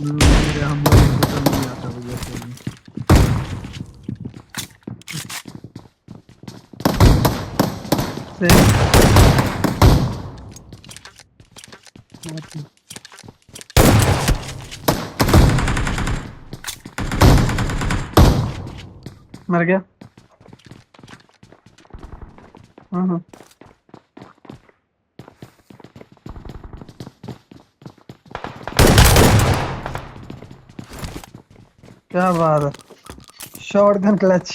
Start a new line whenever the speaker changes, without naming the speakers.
मेरे हम लोग को तो नहीं आता भैया खेलने। मर गया। हाँ। क्या बात है, शॉटगन क्लच।